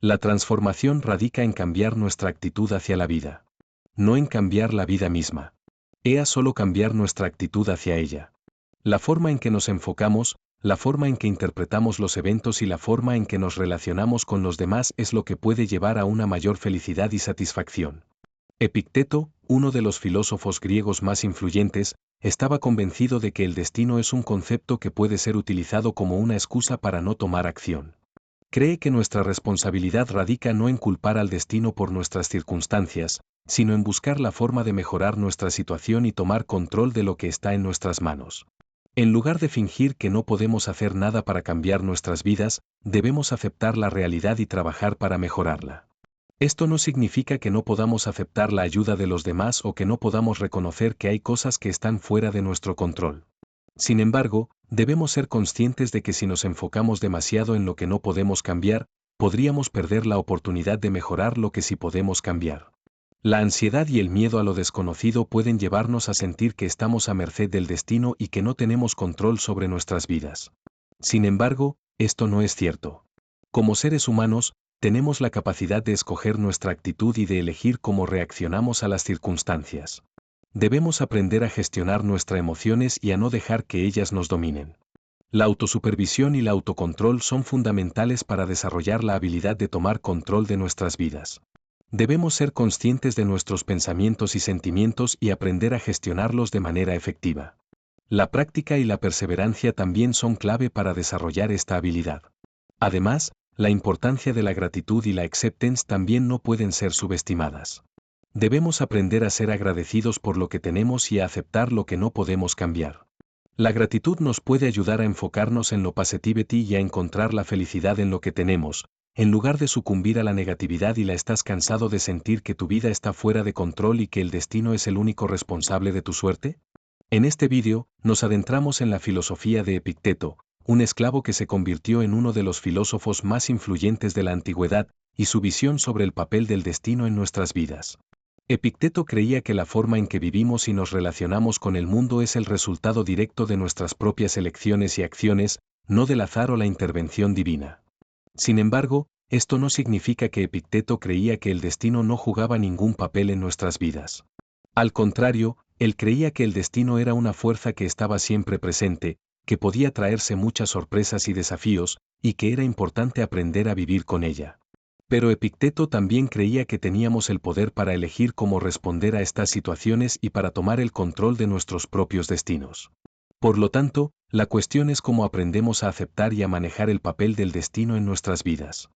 La transformación radica en cambiar nuestra actitud hacia la vida. No en cambiar la vida misma. Solo cambiar nuestra actitud hacia ella. La forma en que nos enfocamos, la forma en que interpretamos los eventos y la forma en que nos relacionamos con los demás es lo que puede llevar a una mayor felicidad y satisfacción. Epicteto, uno de los filósofos griegos más influyentes, estaba convencido de que el destino es un concepto que puede ser utilizado como una excusa para no tomar acción. Cree que nuestra responsabilidad radica no en culpar al destino por nuestras circunstancias, sino en buscar la forma de mejorar nuestra situación y tomar control de lo que está en nuestras manos. En lugar de fingir que no podemos hacer nada para cambiar nuestras vidas, debemos aceptar la realidad y trabajar para mejorarla. Esto no significa que no podamos aceptar la ayuda de los demás o que no podamos reconocer que hay cosas que están fuera de nuestro control. Sin embargo, debemos ser conscientes de que si nos enfocamos demasiado en lo que no podemos cambiar, podríamos perder la oportunidad de mejorar lo que sí podemos cambiar. La ansiedad y el miedo a lo desconocido pueden llevarnos a sentir que estamos a merced del destino y que no tenemos control sobre nuestras vidas. Sin embargo, esto no es cierto. Como seres humanos, tenemos la capacidad de escoger nuestra actitud y de elegir cómo reaccionamos a las circunstancias. Debemos aprender a gestionar nuestras emociones y a no dejar que ellas nos dominen. La autosupervisión y el autocontrol son fundamentales para desarrollar la habilidad de tomar control de nuestras vidas. Debemos ser conscientes de nuestros pensamientos y sentimientos y aprender a gestionarlos de manera efectiva. La práctica y la perseverancia también son clave para desarrollar esta habilidad. Además, la importancia de la gratitud y la acceptance también no pueden ser subestimadas. Debemos aprender a ser agradecidos por lo que tenemos y a aceptar lo que no podemos cambiar. La gratitud nos puede ayudar a enfocarnos en lo positivity y a encontrar la felicidad en lo que tenemos, en lugar de sucumbir a la negatividad y la estás cansado de sentir que tu vida está fuera de control y que el destino es el único responsable de tu suerte. En este vídeo, nos adentramos en la filosofía de Epicteto, un esclavo que se convirtió en uno de los filósofos más influyentes de la antigüedad, y su visión sobre el papel del destino en nuestras vidas. Epicteto creía que la forma en que vivimos y nos relacionamos con el mundo es el resultado directo de nuestras propias elecciones y acciones, no del azar o la intervención divina. Sin embargo, esto no significa que Epicteto creía que el destino no jugaba ningún papel en nuestras vidas. Al contrario, él creía que el destino era una fuerza que estaba siempre presente, que podía traerse muchas sorpresas y desafíos, y que era importante aprender a vivir con ella. Pero Epicteto también creía que teníamos el poder para elegir cómo responder a estas situaciones y para tomar el control de nuestros propios destinos. Por lo tanto, la cuestión es cómo aprendemos a aceptar y a manejar el papel del destino en nuestras vidas.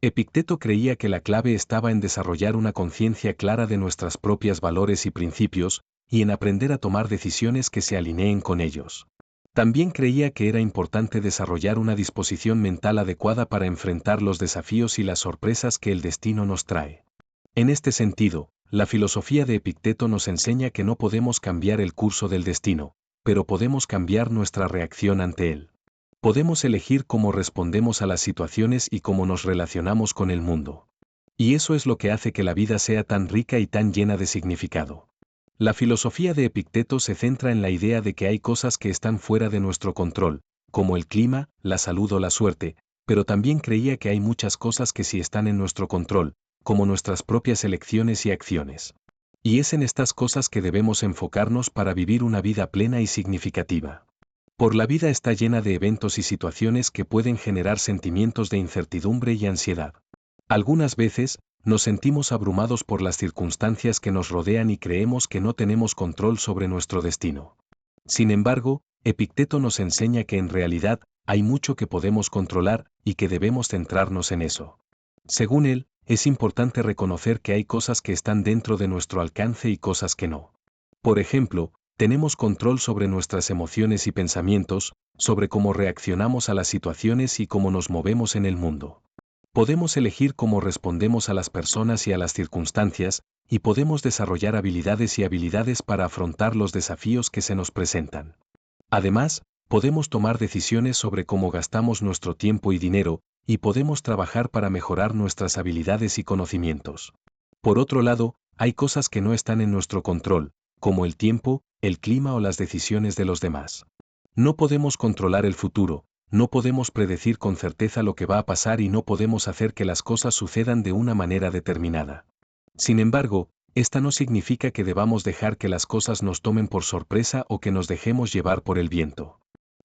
Epicteto creía que la clave estaba en desarrollar una conciencia clara de nuestros propios valores y principios, y en aprender a tomar decisiones que se alineen con ellos. También creía que era importante desarrollar una disposición mental adecuada para enfrentar los desafíos y las sorpresas que el destino nos trae. En este sentido, la filosofía de Epicteto nos enseña que no podemos cambiar el curso del destino, pero podemos cambiar nuestra reacción ante él. Podemos elegir cómo respondemos a las situaciones y cómo nos relacionamos con el mundo. Y eso es lo que hace que la vida sea tan rica y tan llena de significado. La filosofía de Epicteto se centra en la idea de que hay cosas que están fuera de nuestro control, como el clima, la salud o la suerte, pero también creía que hay muchas cosas que sí están en nuestro control, como nuestras propias elecciones y acciones. Y es en estas cosas que debemos enfocarnos para vivir una vida plena y significativa. Por la vida está llena de eventos y situaciones que pueden generar sentimientos de incertidumbre y ansiedad. Algunas veces, nos sentimos abrumados por las circunstancias que nos rodean y creemos que no tenemos control sobre nuestro destino. Sin embargo, Epicteto nos enseña que en realidad, hay mucho que podemos controlar y que debemos centrarnos en eso. Según él, es importante reconocer que hay cosas que están dentro de nuestro alcance y cosas que no. Por ejemplo, tenemos control sobre nuestras emociones y pensamientos, sobre cómo reaccionamos a las situaciones y cómo nos movemos en el mundo. Podemos elegir cómo respondemos a las personas y a las circunstancias, y podemos desarrollar habilidades para afrontar los desafíos que se nos presentan. Además, podemos tomar decisiones sobre cómo gastamos nuestro tiempo y dinero, y podemos trabajar para mejorar nuestras habilidades y conocimientos. Por otro lado, hay cosas que no están en nuestro control, como el tiempo, el clima o las decisiones de los demás. No podemos controlar el futuro, No podemos predecir con certeza lo que va a pasar y no podemos hacer que las cosas sucedan de una manera determinada. Sin embargo, esta no significa que debamos dejar que las cosas nos tomen por sorpresa o que nos dejemos llevar por el viento.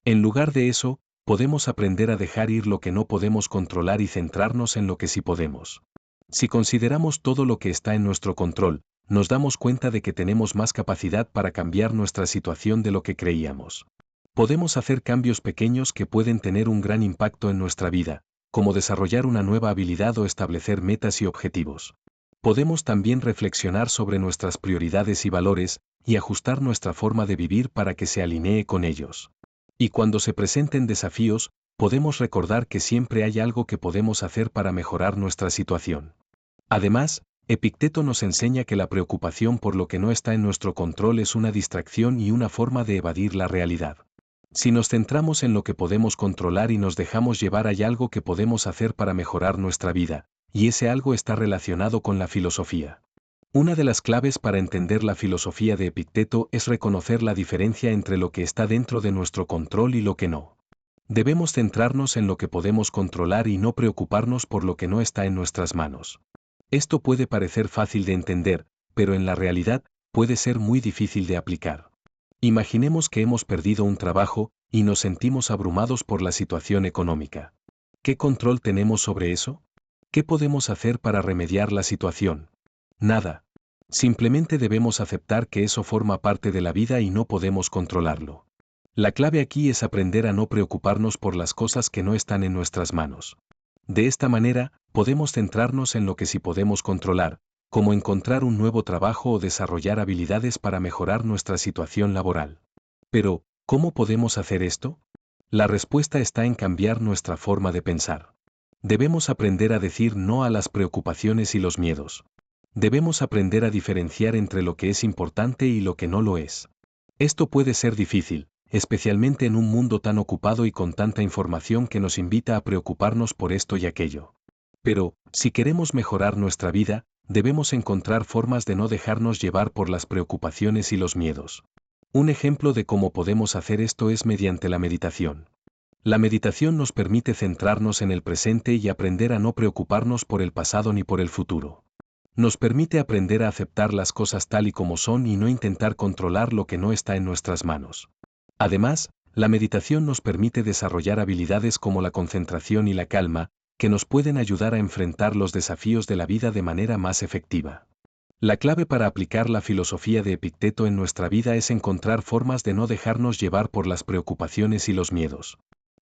En lugar de eso, podemos aprender a dejar ir lo que no podemos controlar y centrarnos en lo que sí podemos. Si consideramos todo lo que está en nuestro control, nos damos cuenta de que tenemos más capacidad para cambiar nuestra situación de lo que creíamos. Podemos hacer cambios pequeños que pueden tener un gran impacto en nuestra vida, como desarrollar una nueva habilidad o establecer metas y objetivos. Podemos también reflexionar sobre nuestras prioridades y valores, y ajustar nuestra forma de vivir para que se alinee con ellos. Y cuando se presenten desafíos, podemos recordar que siempre hay algo que podemos hacer para mejorar nuestra situación. Además, Epicteto nos enseña que la preocupación por lo que no está en nuestro control es una distracción y una forma de evadir la realidad. Si nos centramos en lo que podemos controlar y nos dejamos llevar, hay algo que podemos hacer para mejorar nuestra vida, y ese algo está relacionado con la filosofía. Una de las claves para entender la filosofía de Epicteto es reconocer la diferencia entre lo que está dentro de nuestro control y lo que no. Debemos centrarnos en lo que podemos controlar y no preocuparnos por lo que no está en nuestras manos. Esto puede parecer fácil de entender, pero en la realidad puede ser muy difícil de aplicar. Imaginemos que hemos perdido un trabajo y nos sentimos abrumados por la situación económica. ¿Qué control tenemos sobre eso? ¿Qué podemos hacer para remediar la situación? Nada. Simplemente debemos aceptar que eso forma parte de la vida y no podemos controlarlo. La clave aquí es aprender a no preocuparnos por las cosas que no están en nuestras manos. De esta manera, podemos centrarnos en lo que sí podemos controlar, como encontrar un nuevo trabajo o desarrollar habilidades para mejorar nuestra situación laboral. Pero, ¿cómo podemos hacer esto? La respuesta está en cambiar nuestra forma de pensar. Debemos aprender a decir no a las preocupaciones y los miedos. Debemos aprender a diferenciar entre lo que es importante y lo que no lo es. Esto puede ser difícil, especialmente en un mundo tan ocupado y con tanta información que nos invita a preocuparnos por esto y aquello. Pero, si queremos mejorar nuestra vida, debemos encontrar formas de no dejarnos llevar por las preocupaciones y los miedos. Un ejemplo de cómo podemos hacer esto es mediante la meditación. La meditación nos permite centrarnos en el presente y aprender a no preocuparnos por el pasado ni por el futuro. Nos permite aprender a aceptar las cosas tal y como son y no intentar controlar lo que no está en nuestras manos. Además, la meditación nos permite desarrollar habilidades como la concentración y la calma, que nos pueden ayudar a enfrentar los desafíos de la vida de manera más efectiva. La clave para aplicar la filosofía de Epicteto en nuestra vida es encontrar formas de no dejarnos llevar por las preocupaciones y los miedos.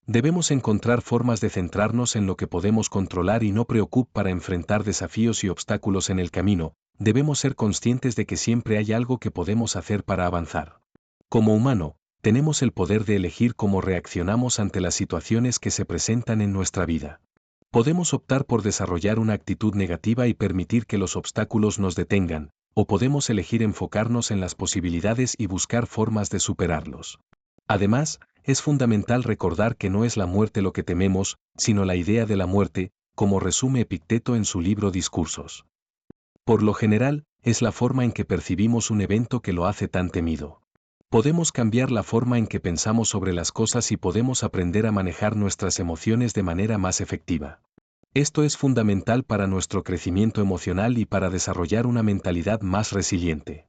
Debemos encontrar formas de centrarnos en lo que podemos controlar y no preocupar para enfrentar desafíos y obstáculos en el camino. Debemos ser conscientes de que siempre hay algo que podemos hacer para avanzar. Como humano, tenemos el poder de elegir cómo reaccionamos ante las situaciones que se presentan en nuestra vida. Podemos optar por desarrollar una actitud negativa y permitir que los obstáculos nos detengan, o podemos elegir enfocarnos en las posibilidades y buscar formas de superarlos. Además, es fundamental recordar que no es la muerte lo que tememos, sino la idea de la muerte, como resume Epicteto en su libro Discursos. Por lo general, es la forma en que percibimos un evento que lo hace tan temido. Podemos cambiar la forma en que pensamos sobre las cosas y podemos aprender a manejar nuestras emociones de manera más efectiva. Esto es fundamental para nuestro crecimiento emocional y para desarrollar una mentalidad más resiliente.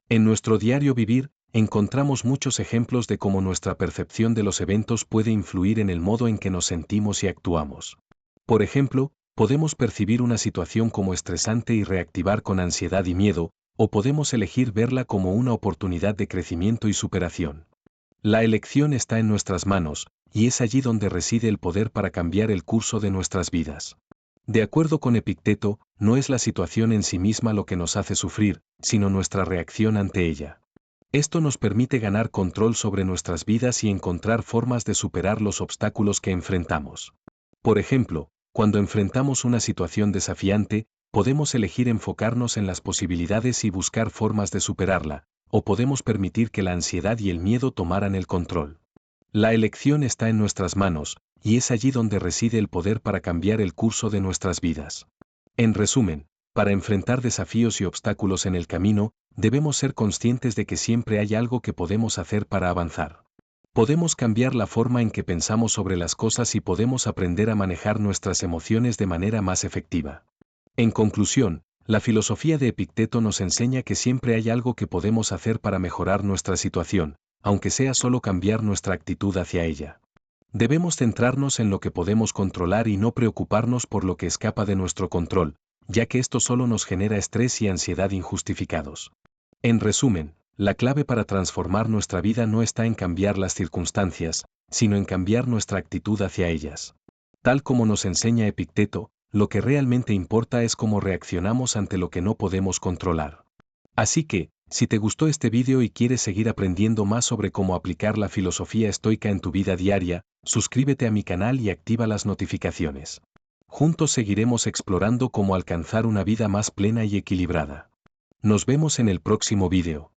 En nuestro diario vivir, encontramos muchos ejemplos de cómo nuestra percepción de los eventos puede influir en el modo en que nos sentimos y actuamos. Por ejemplo, podemos percibir una situación como estresante y reactivar con ansiedad y miedo, o podemos elegir verla como una oportunidad de crecimiento y superación. La elección está en nuestras manos, y es allí donde reside el poder para cambiar el curso de nuestras vidas. De acuerdo con Epicteto, no es la situación en sí misma lo que nos hace sufrir, sino nuestra reacción ante ella. Esto nos permite ganar control sobre nuestras vidas y encontrar formas de superar los obstáculos que enfrentamos. Por ejemplo, cuando enfrentamos una situación desafiante, podemos elegir enfocarnos en las posibilidades y buscar formas de superarla, o podemos permitir que la ansiedad y el miedo tomaran el control. La elección está en nuestras manos, y es allí donde reside el poder para cambiar el curso de nuestras vidas. En resumen, para enfrentar desafíos y obstáculos en el camino, debemos ser conscientes de que siempre hay algo que podemos hacer para avanzar. Podemos cambiar la forma en que pensamos sobre las cosas y podemos aprender a manejar nuestras emociones de manera más efectiva. En conclusión, la filosofía de Epicteto nos enseña que siempre hay algo que podemos hacer para mejorar nuestra situación, aunque sea solo cambiar nuestra actitud hacia ella. Debemos centrarnos en lo que podemos controlar y no preocuparnos por lo que escapa de nuestro control, ya que esto solo nos genera estrés y ansiedad injustificados. En resumen, la clave para transformar nuestra vida no está en cambiar las circunstancias, sino en cambiar nuestra actitud hacia ellas. Tal como nos enseña Epicteto, lo que realmente importa es cómo reaccionamos ante lo que no podemos controlar. Así que, si te gustó este video y quieres seguir aprendiendo más sobre cómo aplicar la filosofía estoica en tu vida diaria, suscríbete a mi canal y activa las notificaciones. Juntos seguiremos explorando cómo alcanzar una vida más plena y equilibrada. Nos vemos en el próximo video.